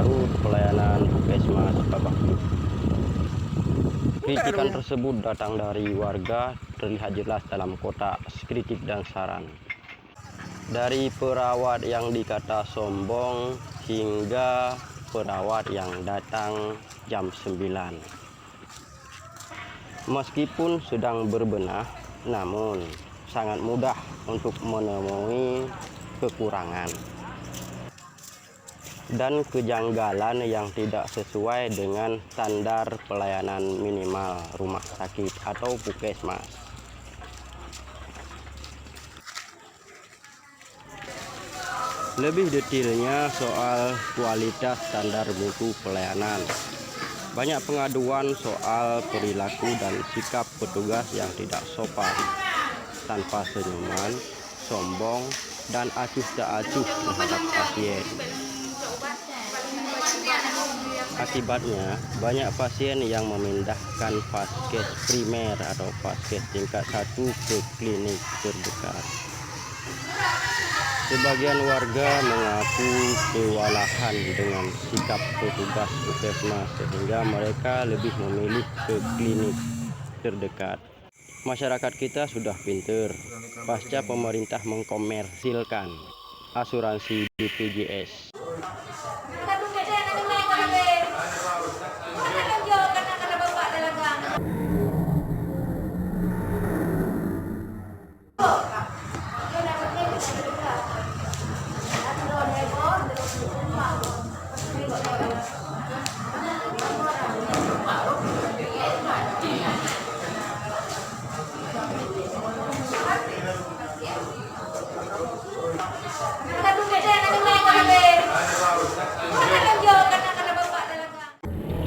terbaru pelayanan Puskesmas Babakdu. Kritikan tersebut datang dari warga, terlihat jelas dalam kotak kritik dan saran. Dari perawat yang dikata sombong hingga perawat yang datang jam 9. Meskipun sedang berbenah, namun sangat mudah untuk menemui kekurangan dan kejanggalan yang tidak sesuai dengan standar pelayanan minimal rumah sakit atau puskesmas. Lebih detailnya soal kualitas standar mutu pelayanan. Banyak pengaduan soal perilaku dan sikap petugas yang tidak sopan, tanpa senyuman, sombong, dan acuh tak acuh terhadap pasien. Akibatnya, banyak pasien yang memindahkan vaskes primer atau vaskes tingkat 1 ke klinik terdekat. Sebagian warga mengaku kewalahan dengan sikap petugas puskesmas sehingga mereka lebih memilih ke klinik terdekat. Masyarakat kita sudah pintar pasca pemerintah mengkomersilkan asuransi BPJS.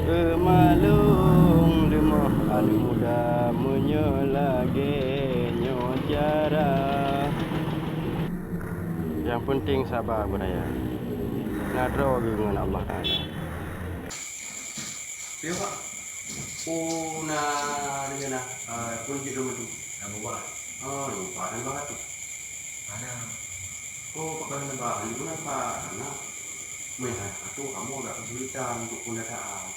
Kemalung lemah alu muda menyelagenyo jarah. Yang penting sabar budaya. Nadro dengan Allah Taala. Iya Pak. Dengan kunci dulu tu. Lupa. Oh lupa kan banget tuh. Mana? Oh pakai nama itu kenapa? Karena melihat aku kamu agak kesulitan untuk pendataan.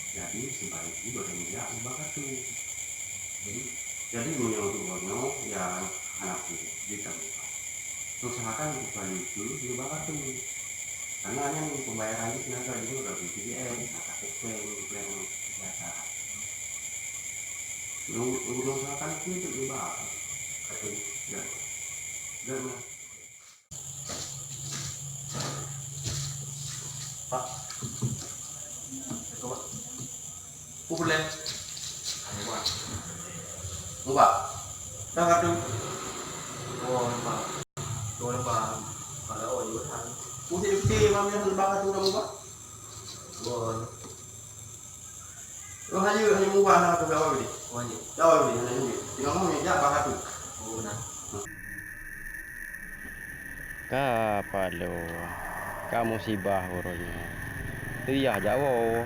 Jadi sebaiknya bermulia banget tuh. Jadi menurut yang anak itu ditemukan. Usahakan untuk kali itu juga banget tuh. Karena yang pembayaran itu nanti juga udah BPJS, KTP, klaim kesehatan. Usahakan itu juga dan Pak, coba. Boleh. Pak. Dah tu. Oh, Pak. Dua lembar. Kalau juga kan. Mesti dipilih kami yang lembar tu dah Pak. Bon. Oh, hanya mubah nak tu berapa ni? Oh, ni. Jauh ni, hanya ni. Tidak mau ni jak bahas tu. Oh, nah. Kapalo, kamu musibah urunya. Iya Jawa.